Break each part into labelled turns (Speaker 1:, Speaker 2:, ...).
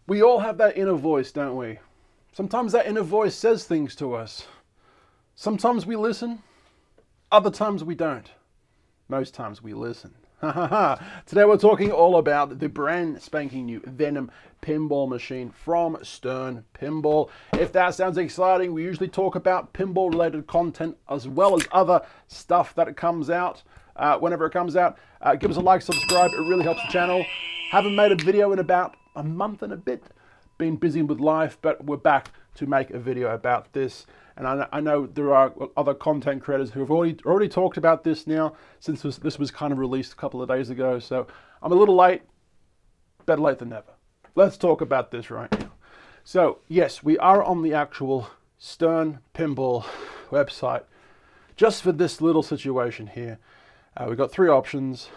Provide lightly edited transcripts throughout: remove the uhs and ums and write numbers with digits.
Speaker 1: We all have that inner voice, don't we? Sometimes that inner voice says things to us. Sometimes we listen, other times we don't. Most times we listen. Today we're talking all about the brand spanking new Venom pinball machine from Stern Pinball. If that sounds exciting, we usually talk about pinball related content as well as other stuff that comes out whenever it comes out. Give us a like, subscribe, it really helps the channel. Haven't made a video in about a month and a bit. Been busy with life, but we're back to make a video about this. And I know there are other content creators who have already talked about this now, since this was kind of released a couple of days ago. So I'm a little late, better late than never. Let's talk about this right now. So yes, we are on the actual Stern Pinball website, just for this little situation here. We've got three options: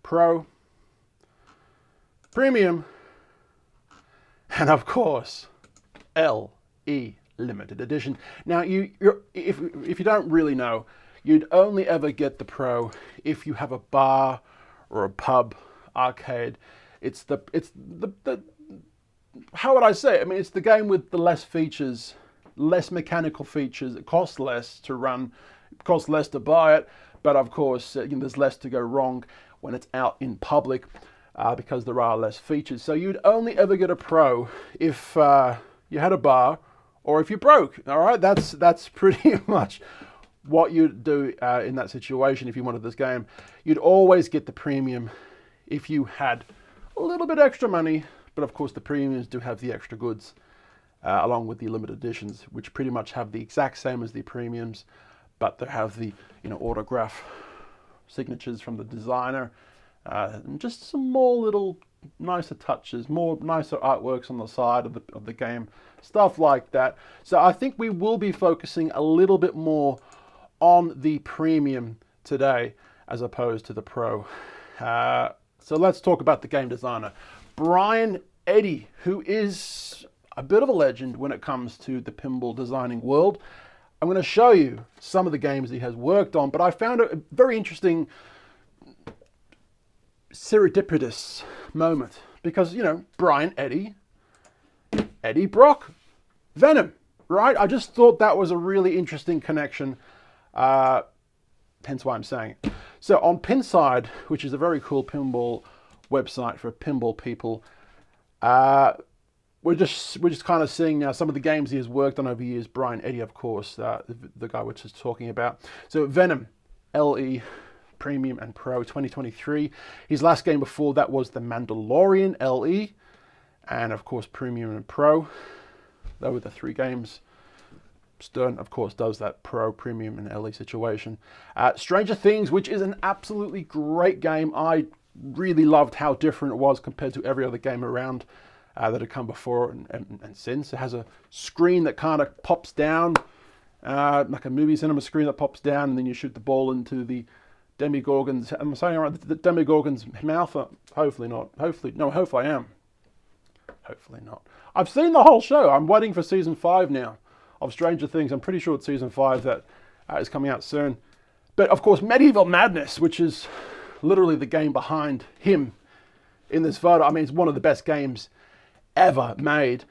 Speaker 1: Pro, Premium, and of course, LE. Limited edition. Now, if you don't really know, you'd only ever get the Pro if you have a bar or a pub arcade. It's the how would I say it? I mean, it's the game with the less features, less mechanical features. It costs less to run, it costs less to buy it, but of course, there's less to go wrong when it's out in public because there are less features. So you'd only ever get a Pro if you had a bar, or if you broke. All right, that's pretty much what you'd do in that situation if you wanted this game. You'd always get the Premium if you had a little bit extra money, but of course the Premiums do have the extra goods along with the limited editions, which pretty much have the exact same as the Premiums, but they have the autograph signatures from the designer, and just some more little nicer touches, more nicer artworks on the side of the game, stuff like that. So I think we will be focusing a little bit more on the Premium today as opposed to the Pro. So let's talk about the game designer, Brian Eddy, who is a bit of a legend when it comes to the pinball designing world. I'm going to show you some of the games he has worked on, but I found a very interesting serendipitous moment because, Brian Eddy, Eddie Brock, Venom, right? I just thought that was a really interesting connection, hence why I'm saying it. So on Pinside, which is a very cool pinball website for pinball people, we're just kind of seeing now some of the games he has worked on over years. Brian Eddy, of course, the guy we're just talking about. So Venom, LE, Premium and Pro 2023. His last game before that was The Mandalorian LE, and of course Premium and Pro. Those were the three games. Stern, of course, does that Pro, Premium and LE situation. Stranger Things, which is an absolutely great game. I really loved how different it was compared to every other game around that had come before and since. It has a screen that kind of pops down, like a movie cinema screen that pops down, and then you shoot the ball into the Demogorgon's, am I saying all right? The Demogorgon's mouth? Hopefully not. Hopefully I am. Hopefully not. I've seen the whole show. I'm waiting for season 5 now of Stranger Things. I'm pretty sure it's season 5 that is coming out soon. But of course, Medieval Madness, which is literally the game behind him in this photo. I mean, it's one of the best games ever made,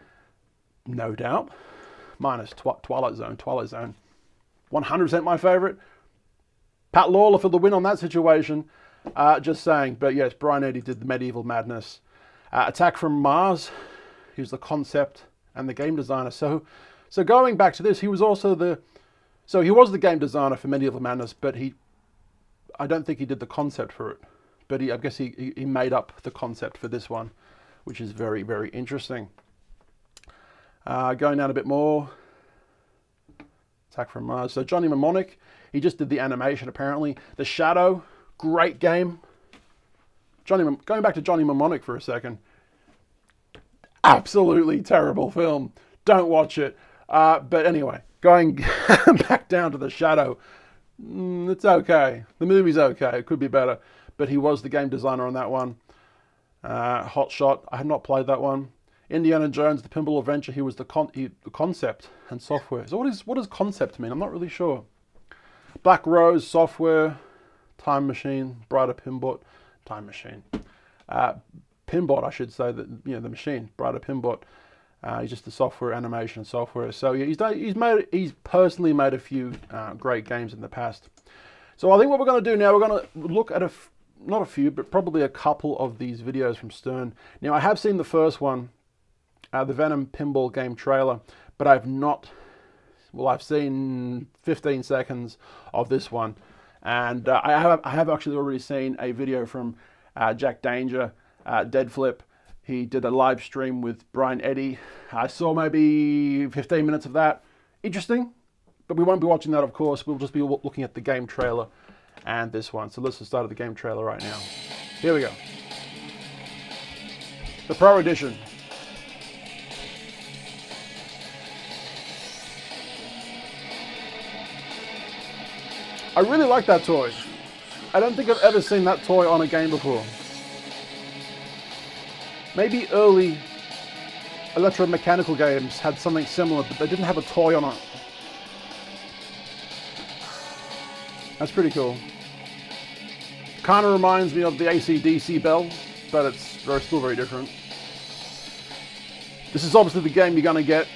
Speaker 1: no doubt. Minus Twilight Zone. Twilight Zone, 100% my favorite. Pat Lawler for the win on that situation, just saying. But yes, Brian Eddy did the Medieval Madness. Attack from Mars, he was the concept and the game designer. So going back to this, he was also he was the game designer for Medieval Madness, but I don't think he did the concept for it. But I guess he made up the concept for this one, which is very, very interesting. Going down a bit more, Attack from Mars. So Johnny Mnemonic, he just did the animation apparently. The Shadow, great game. Going back to Johnny Mnemonic for a second, absolutely terrible film. Don't watch it. But anyway, going back down to The Shadow, it's okay. The movie's okay. It could be better. But he was the game designer on that one. Hot Shot, I had not played that one. Indiana Jones, The Pinball Adventure, he was the concept and software. So what does concept mean? I'm not really sure. Black Rose, software. Time Machine, Brighter Pinball, Time Machine. Pinbot, I should say, that the machine, Brighter Pinbot. He's just the software, animation software. So yeah, he's personally made a few great games in the past. So I think what we're going to do now, we're going to look at not a few, but probably a couple of these videos from Stern. Now I have seen the first one, the Venom Pinball game trailer, but I've not. Well, I've seen 15 seconds of this one, and I have actually already seen a video from Jack Danger, Dead Flip. He did a live stream with Brian Eddy. I saw maybe 15 minutes of that. Interesting, but we won't be watching that, of course. We'll just be looking at the game trailer and this one. So let's just start the game trailer right now. Here we go. The Pro Edition. I really like that toy. I don't think I've ever seen that toy on a game before. Maybe early electromechanical games had something similar, but they didn't have a toy on it. That's pretty cool. Kind of reminds me of the AC/DC bell, but it's still very different. This is obviously the game you're going to get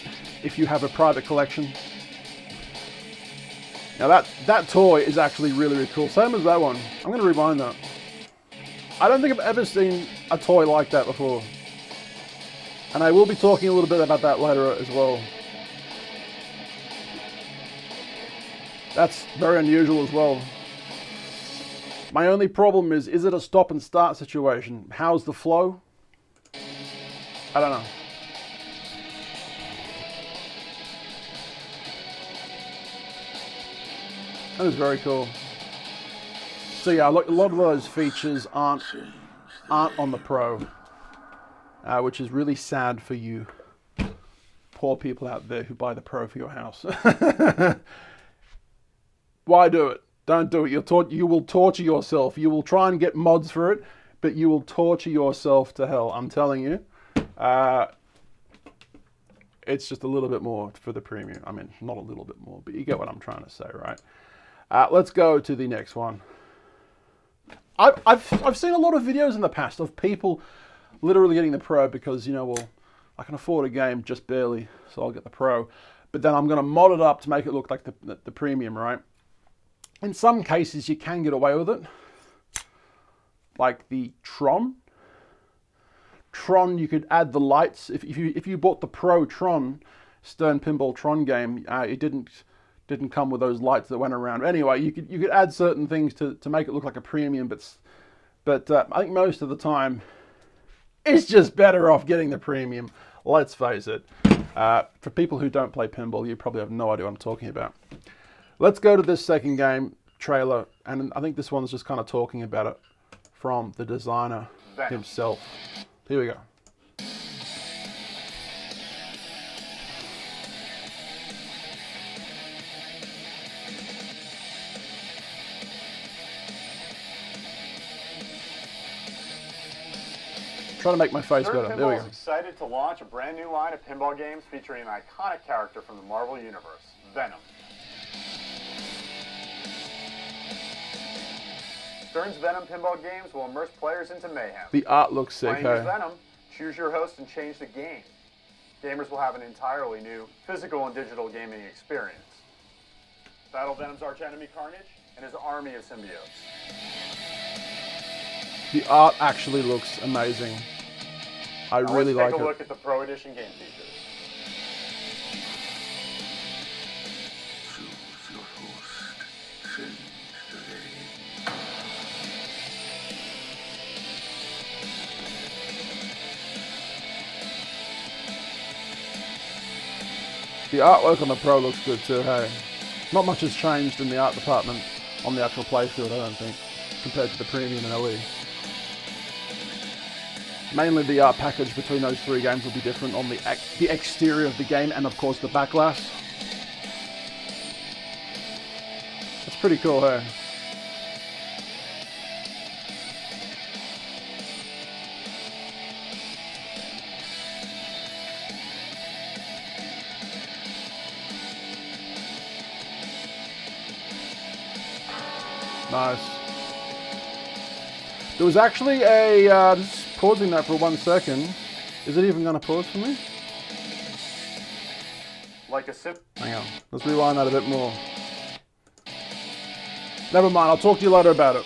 Speaker 1: if you have a private collection. Now that toy is actually really, really cool. Same as that one. I'm going to rewind that. I don't think I've ever seen a toy like that before. And I will be talking a little bit about that later as well. That's very unusual as well. My only problem is it a stop and start situation? How's the flow? I don't know. That is very cool. So yeah, a lot of those features aren't on the Pro, which is really sad for you poor people out there who buy the Pro for your house. Why do it? Don't do it. You will torture yourself. You will try and get mods for it, but you will torture yourself to hell. I'm telling you. It's just a little bit more for the premium. I mean, not a little bit more, but you get what I'm trying to say, right? Let's go to the next one. I've seen a lot of videos in the past of people literally getting the Pro because, well, I can afford a game just barely, so I'll get the Pro. But then I'm going to mod it up to make it look like the premium, right? In some cases, you can get away with it. Like the Tron. Tron, you could add the lights. If you bought the Pro Tron, Stern Pinball Tron game, it didn't come with those lights that went around. Anyway, you could add certain things to make it look like a premium, but I think most of the time it's just better off getting the premium. Let's face it. For people who don't play pinball, you probably have no idea what I'm talking about. Let's go to this second game trailer, and I think this one's just kind of talking about it from the designer himself. Here we go. Trying to make my face better. There we go.
Speaker 2: Excited to launch a brand new line of pinball games featuring an iconic character from the Marvel Universe, Venom. Stern's Venom pinball games will immerse players into mayhem.
Speaker 1: The art looks sick,
Speaker 2: Playing as Venom, choose your host and change the game. Gamers will have an entirely new physical and digital gaming experience. Battle Venom's archenemy Carnage and his army of symbiotes.
Speaker 1: The art actually looks amazing. I really like it.
Speaker 2: Let's take a look at the Pro Edition game features.
Speaker 3: Choose your host. Change the game.
Speaker 1: The artwork on the Pro looks good too, hey. Not much has changed in the art department on the actual playfield, I don't think, compared to the Premium and LE. Mainly the art package between those three games will be different on the exterior of the game and of course the backglass. That's pretty cool, hey? Nice. There was actually a, pausing that for 1 second. Is it even going to pause for me?
Speaker 2: Like a sim.
Speaker 1: Hang on. Let's rewind that a bit more. Never mind. I'll talk to you later about it.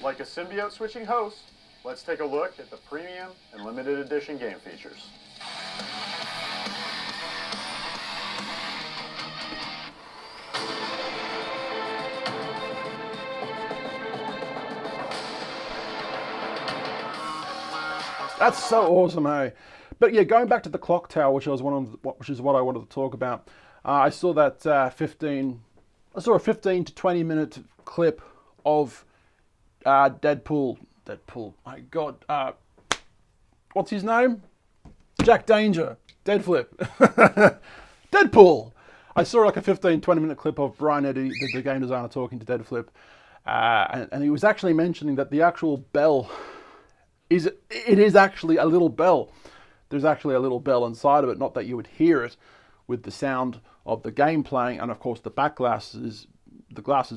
Speaker 2: Like a symbiote switching host, let's take a look at the premium and limited edition game features.
Speaker 1: That's so awesome, hey. But yeah, going back to the clock tower, which is what I wanted to talk about. I saw that a 15 to 20 minute clip of Deadpool. My God, what's his name? Jack Danger. Deadflip. Deadpool. I saw like a 15-20 minute clip of Brian Eddy, the game designer, talking to Deadflip, and he was actually mentioning that the actual bell is actually a little bell. There's actually a little bell inside of it, not that you would hear it with the sound of the game playing, and of course the back glass is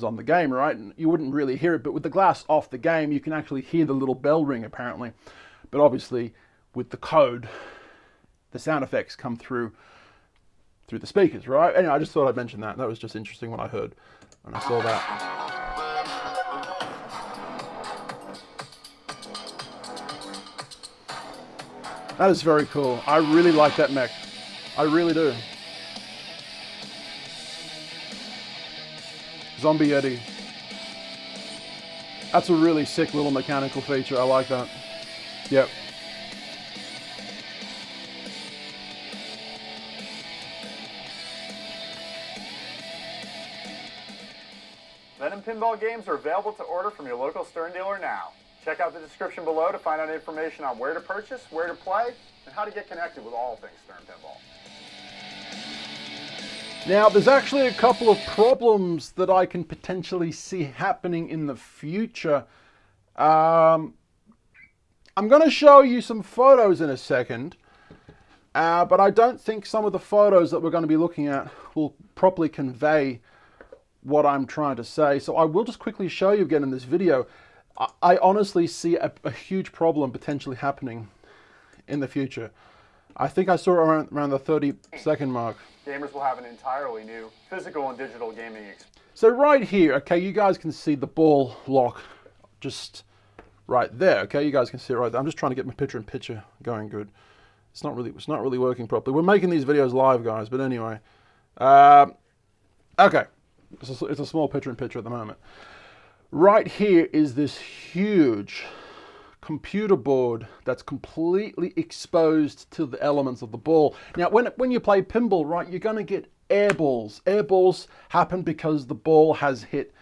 Speaker 1: on the game, right? And you wouldn't really hear it, but with the glass off the game, you can actually hear the little bell ring apparently. But obviously, with the code, the sound effects come through the speakers, right? Anyway, I just thought I'd mention that. That was just interesting when I heard when I saw that. That is very cool. I really like that mech. I really do. Zombie Eddie. That's a really sick little mechanical feature. I like that. Yep.
Speaker 2: Venom Pinball games are available to order from your local Stern dealer now. Check out the description below to find out information on where to purchase, where to play, and how to get connected with all things Stern Pinball.
Speaker 1: Now, there's actually a couple of problems that I can potentially see happening in the future. I'm going to show you some photos in a second, but I don't think some of the photos that we're going to be looking at will properly convey what I'm trying to say. So I will just quickly show you again in this video. I honestly see a huge problem potentially happening in the future. I think I saw it around the 30-second mark.
Speaker 2: Gamers will have an entirely new physical and digital gaming experience.
Speaker 1: So right here, okay, you guys can see the ball lock just right there. Okay, you guys can see it right there. I'm just trying to get my picture-in-picture going good. It's not really working properly. We're making these videos live, guys, but anyway. Okay, it's a small picture-in-picture at the moment. Right here is this huge computer board that's completely exposed to the elements of the ball. Now, when you play pinball, right, you're going to get air balls. Air balls happen because the ball has hit,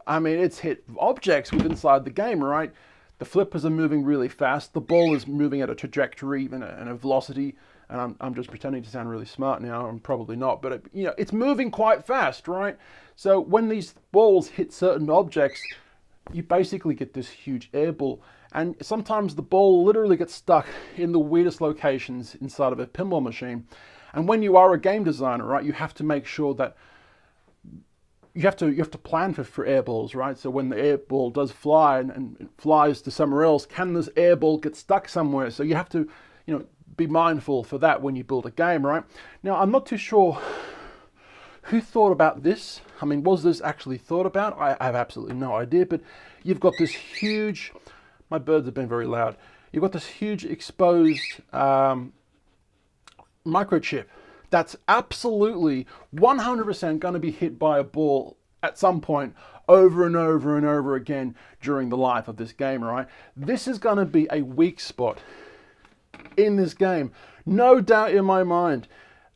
Speaker 1: it's hit objects within inside the game, right? The flippers are moving really fast. The ball is moving at a trajectory and a velocity. And I'm just pretending to sound really smart now. I'm probably not, but it's moving quite fast, right? So when these balls hit certain objects, you basically get this huge air ball. And sometimes the ball literally gets stuck in the weirdest locations inside of a pinball machine. And when you are a game designer, right, you have to make sure that you have to plan for air balls, right? So when the air ball does fly and it flies to somewhere else, can this air ball get stuck somewhere? So you have to, be mindful for that when you build a game, right? Now, I'm not too sure who thought about this. Was this actually thought about? I have absolutely no idea, but you've got this huge, my birds have been very loud. You've got this huge exposed microchip that's absolutely 100% going to be hit by a ball at some point over and over and over again during the life of this game, right? This is going to be a weak spot in this game, no doubt in my mind.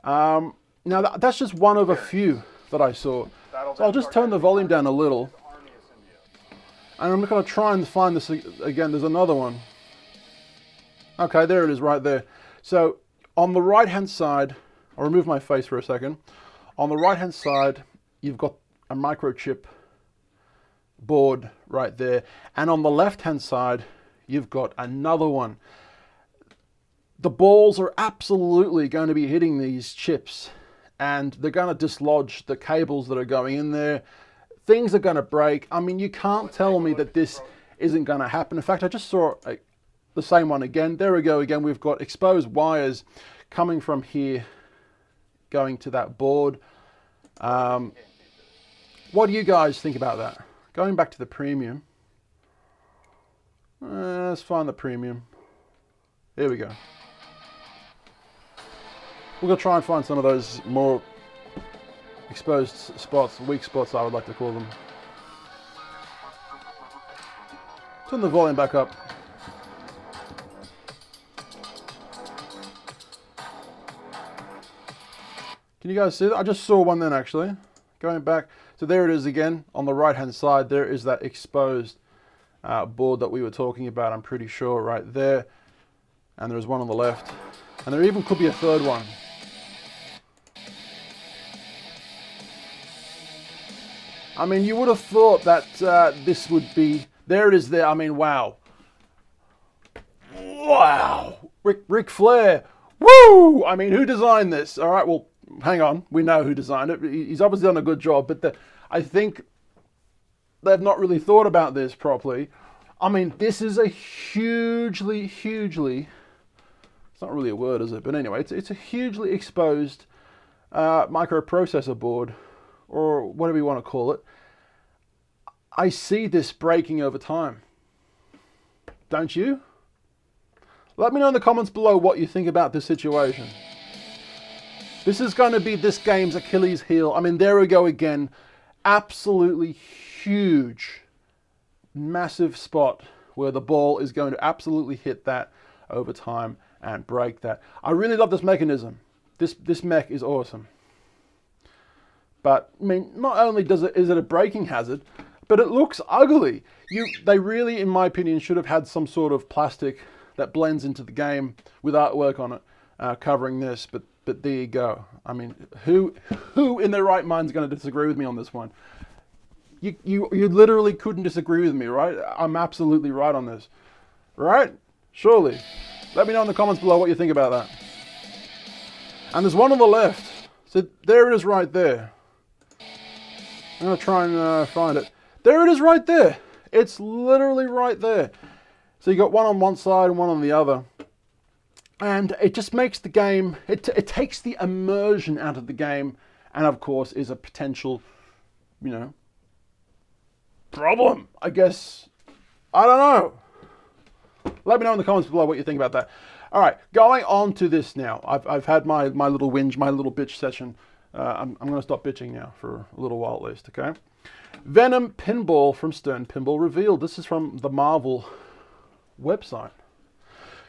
Speaker 1: Now that's just one of a few that I saw. So I'll just turn the volume down a little, and I'm going to try and find this again. There's another one. Okay, there it is right there. So on the right hand side, I'll remove my face for a second. On the right hand side, you've got a microchip board right there, and on the left hand side, you've got another one. The balls are absolutely going to be hitting these chips, and they're going to dislodge the cables that are going in there. Things are going to break. You can't tell me that this isn't going to happen. In fact, I just saw the same one again. There we go again. We've got exposed wires coming from here, going to that board. What do you guys think about that? Going back to the premium. Let's find the premium. There we go. We're going to try and find some of those more exposed spots, weak spots I would like to call them. Turn the volume back up. Can you guys see that? I just saw one then actually. Going back. So there it is again. On the right hand side there is that exposed board that we were talking about, I'm pretty sure, right there. And there's one on the left. And there even could be a third one. I mean, you would have thought that this would be... There it is there. I mean, wow. Wow. Ric Flair. Woo! I mean, who designed this? All right, well, hang on. We know who designed it. He's obviously done a good job. But I think they've not really thought about this properly. I mean, this is a hugely... It's not really a word, is it? But anyway, it's a hugely exposed microprocessor board, or whatever you want to call it. I see this breaking over time. Don't you? Let me know in the comments below what you think about this situation. This is going to be this game's Achilles heel. I mean, there we go again. Absolutely huge, massive spot where the ball is going to absolutely hit that over time and break that. I really love this mechanism. This mech is awesome. But I mean, not only is it a breaking hazard, but it looks ugly. They really, in my opinion, should have had some sort of plastic that blends into the game with artwork on it, covering this. But there you go. I mean, who in their right mind is going to disagree with me on this one? You literally couldn't disagree with me, right? I'm absolutely right on this, right? Surely. Let me know in the comments below what you think about that. And there's one on the left. So there it is right there. I'm going to try and find it. There it is right there. It's literally right there. So you got one on one side and one on the other. And it just makes the game, it takes the immersion out of the game. And of course is a potential, you know, problem, I guess. I don't know. Let me know in the comments below what you think about that. All right, going on to this now. I've had my little whinge, my little bitch session. I'm going to stop bitching now for a little while at least, okay? Venom Pinball from Stern Pinball revealed. This is from the Marvel website.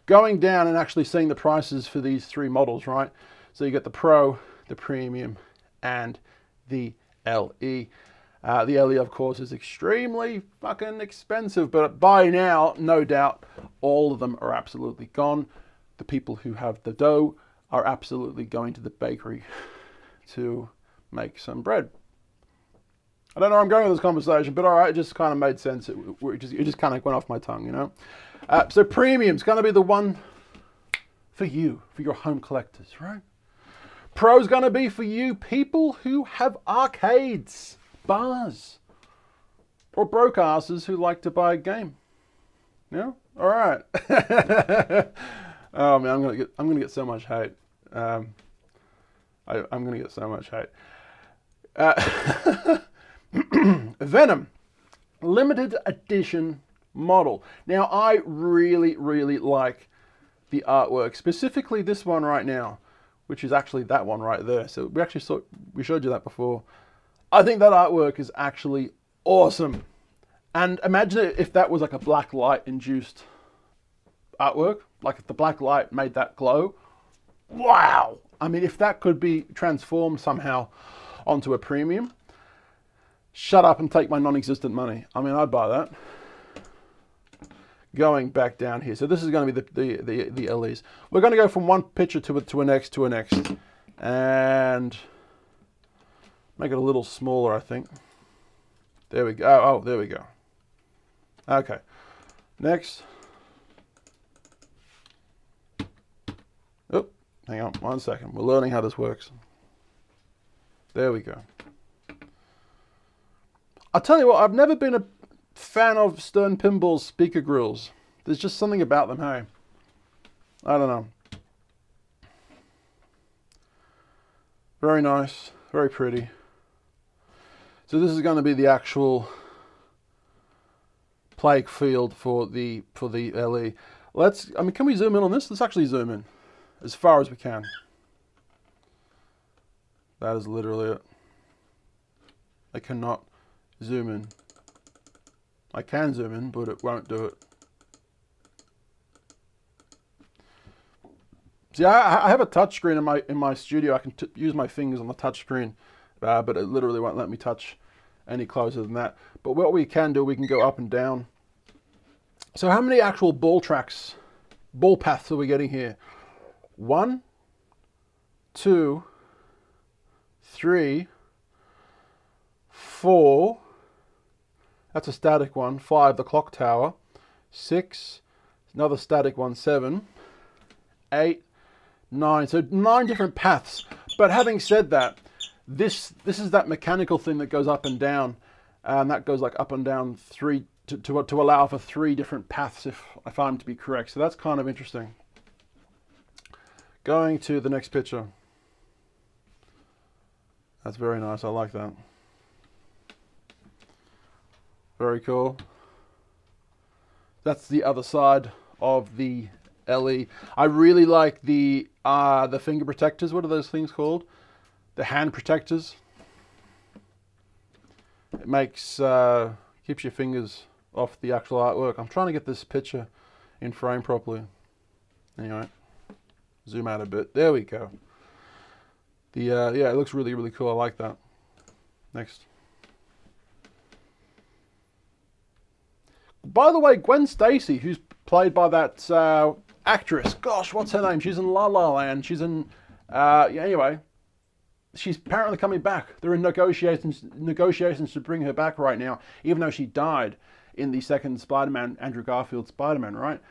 Speaker 1: Going down and actually seeing the prices for these three models, right? So you get the Pro, the Premium, and the LE. The LE, of course, is extremely fucking expensive, but by now, no doubt, all of them are absolutely gone. The people who have the dough are absolutely going to the bakery to make some bread. I don't know where I'm going with this conversation, but all right, it just kind of made sense. It just kind of went off my tongue, you know? So Premium's going to be the one for you, for your home collectors, right? Pro's going to be for you people who have arcades, bars, or broke asses who like to buy a game. Yeah? All right. Oh man, I'm gonna get so much hate. I'm gonna get so much hate. Venom limited edition model. Now I really like the artwork, specifically this one right now, which is actually that one right there. So we showed you that before. I think that artwork is actually awesome. And imagine if that was like a black light induced artwork, like if the black light made that glow. Wow! I mean, if that could be transformed somehow onto a Premium, shut up and take my non-existent money. I mean, I'd buy that. Going back down here. So this is going to be the LEs. We're going to go from one picture to a next, and make it a little smaller, I think. There we go. Oh, there we go. Okay. Next. Oh, hang on 1 second. We're learning how this works. There we go. I'll tell you what, I've never been a fan of Stern Pinball's speaker grills. There's just something about them, hey? I don't know. Very nice, very pretty. So this is going to be the actual play field for the LE. Can we zoom in on this? Let's actually zoom in as far as we can. That is literally it. I cannot zoom in. I can zoom in, but it won't do it. See, I have a touchscreen in my studio. I can use my fingers on the touchscreen, but it literally won't let me touch any closer than that. But what we can do, we can go up and down. So how many actual ball paths are we getting here? 1, 2, 3, 4. That's a static one. 5, the clock tower. 6, another static one. 7, 8, 9. So 9 different paths. But having said that, this is that mechanical thing that goes up and down, and that goes like up and down 3 to allow for 3 different paths, if I'm to be correct. So that's kind of interesting. Going to the next picture. That's very nice. I like that. Very cool. That's the other side of the LE. I really like the finger protectors. What are those things called? The hand protectors. It makes keeps your fingers off the actual artwork. I'm trying to get this picture in frame properly. Anyway, zoom out a bit. There we go. Yeah, it looks really, really cool. I like that. Next. By the way, Gwen Stacy, who's played by that actress, gosh, what's her name? She's in La La Land. She's in, anyway, she's apparently coming back. They're in negotiations to bring her back right now, even though she died in the second Spider-Man, Andrew Garfield Spider-Man, right?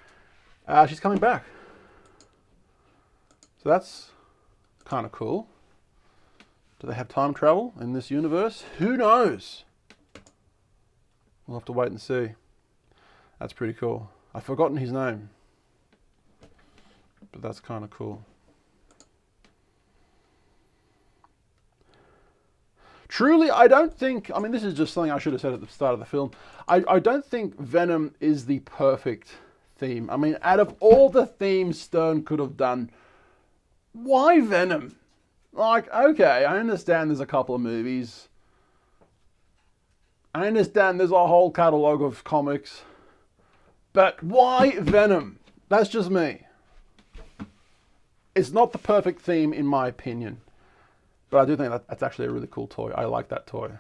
Speaker 1: She's coming back. So that's kind of cool. Do they have time travel in this universe? Who knows? We'll have to wait and see. That's pretty cool. I've forgotten his name, but that's kind of cool. Truly, I don't think, I mean, this is just something I should have said at the start of the film. I don't think Venom is the perfect theme. I mean, out of all the themes Stern could have done, why Venom? Like, okay, I understand there's a couple of movies. I understand there's a whole catalogue of comics. But why Venom? That's just me. It's not the perfect theme in my opinion. But I do think that's actually a really cool toy. I like that toy.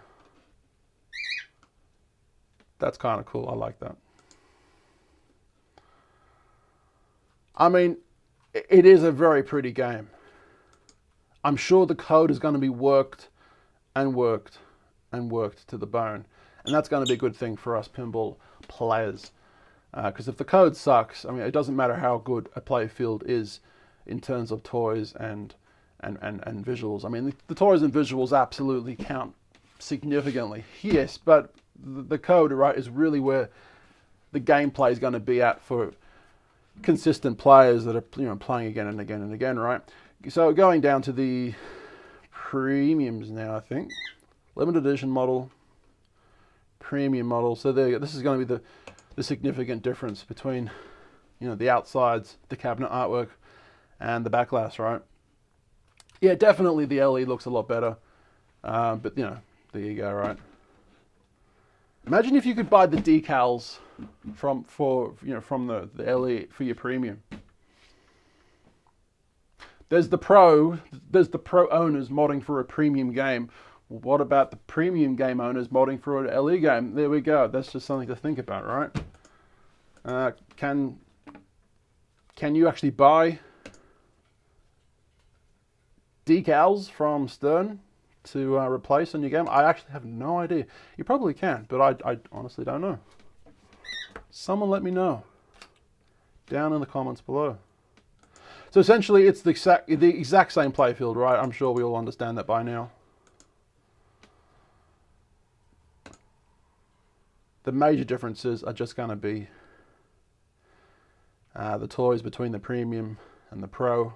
Speaker 1: That's kind of cool. I like that. I mean, it is a very pretty game. I'm sure the code is going to be worked and worked and worked to the bone. And that's going to be a good thing for us pinball players. Because if the code sucks, I mean, it doesn't matter how good a play field is in terms of toys and visuals. I mean, the toys and visuals absolutely count significantly. Yes, but the code, right, is really where the gameplay is going to be at for consistent players that are, playing again and again and again, right? So going down to the premiums now, I think. Limited edition model, premium model. So there you go. This is going to be the significant difference between, the outsides, the cabinet artwork, and the backlash, right? Yeah, definitely the LE looks a lot better. But, there you go, right? Imagine if you could buy the decals from the LE for your premium. There's the pro owners modding for a premium game. Well, what about the premium game owners modding for an LE game? There we go. That's just something to think about, right? Can you actually buy decals from Stern to replace on your game? I actually have no idea. You probably can, but I honestly don't know. Someone let me know down in the comments below. So essentially, it's the exact same playfield, right? I'm sure we all understand that by now. The major differences are just going to be the toys between the Premium and the Pro.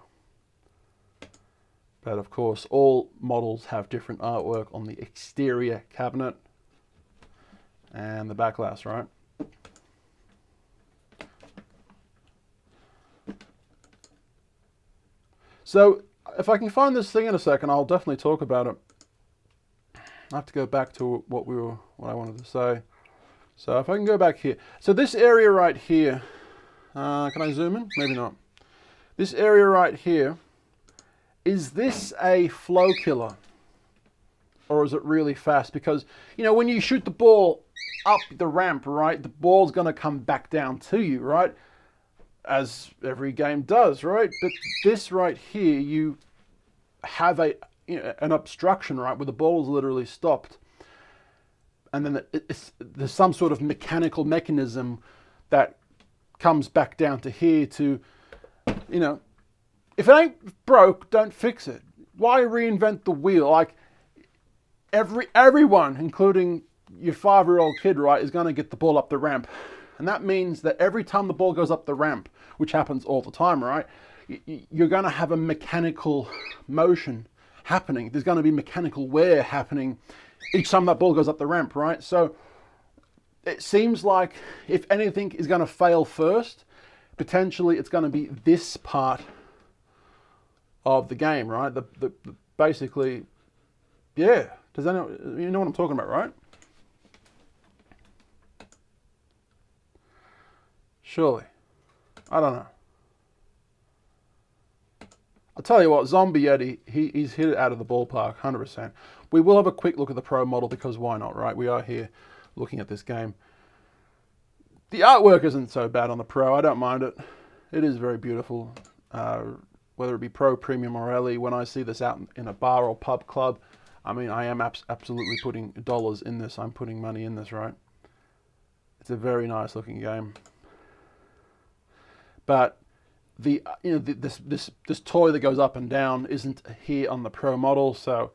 Speaker 1: But of course, all models have different artwork on the exterior cabinet and the back glass, right? So if I can find this thing in a second, I'll definitely talk about it. I have to go back to what I wanted to say. So if I can go back here. So this area right here, can I zoom in? Maybe not. This area right here, is this a flow killer? Or is it really fast? Because, you know, when you shoot the ball up the ramp, right, the ball's going to come back down to you, right? As every game does, right? But this right here, you have an obstruction, right, where the ball is literally stopped. And then there's some sort of mechanical mechanism that comes back down to here to, you know, if it ain't broke, don't fix it. Why reinvent the wheel? Like, everyone, including your 5-year-old kid, right, is going to get the ball up the ramp. And that means that every time the ball goes up the ramp, which happens all the time, right, you're going to have a mechanical motion happening. There's going to be mechanical wear happening each time that ball goes up the ramp, right? So it seems like if anything is going to fail first, potentially it's going to be this part of the game, right? The basically, yeah. Does anyone, you know what I'm talking about, right? Surely. I don't know. I'll tell you what, Zombie Yeti, he's hit it out of the ballpark, 100%. We will have a quick look at the Pro model because why not, right? We are here looking at this game. The artwork isn't so bad on the Pro. I don't mind it. It is very beautiful. Whether it be Pro, Premium, or LE, when I see this out in a bar or pub club, I mean, I am absolutely putting dollars in this. I'm putting money in this, right? It's a very nice looking game. But this toy that goes up and down isn't here on the Pro model, so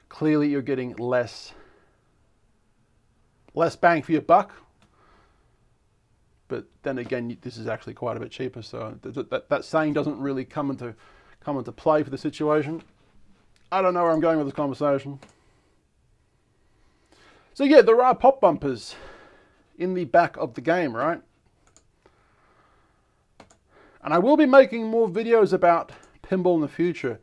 Speaker 1: clearly you're getting less bang for your buck. But then again, this is actually quite a bit cheaper, so that saying doesn't really come into play for the situation. I don't know where I'm going with this conversation. So yeah, there are pop bumpers in the back of the game, right? And I will be making more videos about pinball in the future.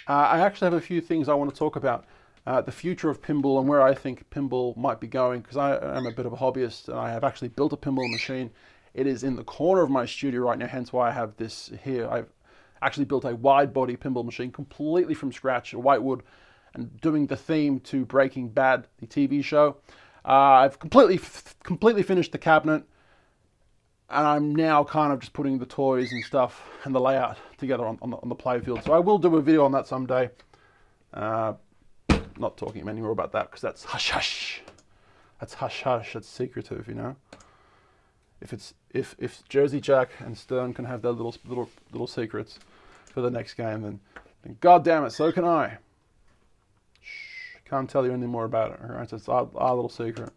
Speaker 1: I actually have a few things I want to talk about. The future of pinball and where I think pinball might be going, because I am a bit of a hobbyist and I have actually built a pinball machine. It is in the corner of my studio right now, hence why I have this here. I've actually built a wide body pinball machine completely from scratch, a white wood, and doing the theme to Breaking Bad, the TV show. I've completely finished the cabinet, and I'm now kind of just putting the toys and stuff and the layout together on the playfield. So I will do a video on that someday. Not talking any more about that because that's hush hush. That's hush hush. That's secretive, you know. If Jersey Jack and Stern can have their little secrets for the next game, then God damn it, so can I. Shh, can't tell you any more about it. All right, so it's our little secret.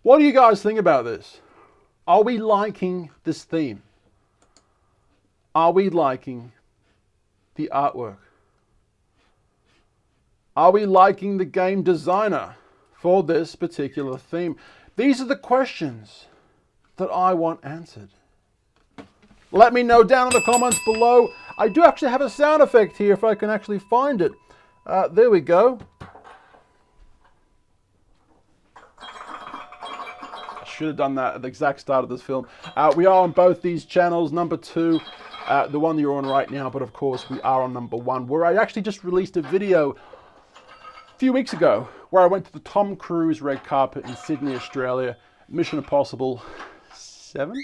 Speaker 1: What do you guys think about this? Are we liking this theme? Are we liking the artwork? Are we liking the game designer for this particular theme? These are the questions that I want answered. Let me know down in the comments below. I do actually have a sound effect here if I can actually find it. There we go. I should have done that at the exact start of this film. We are on both these channels. Number 2, the one that you're on right now, but of course we are on number 1, where I actually just released a video a few weeks ago where I went to the Tom Cruise red carpet in Sydney, Australia. Mission Impossible 7,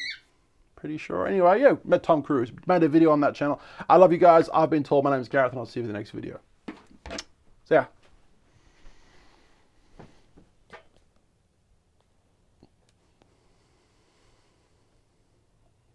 Speaker 1: pretty sure. Anyway, yeah, met Tom Cruise. Made a video on that channel. I love you guys. I've been told. My name is Gareth, and I'll see you in the next video. See ya.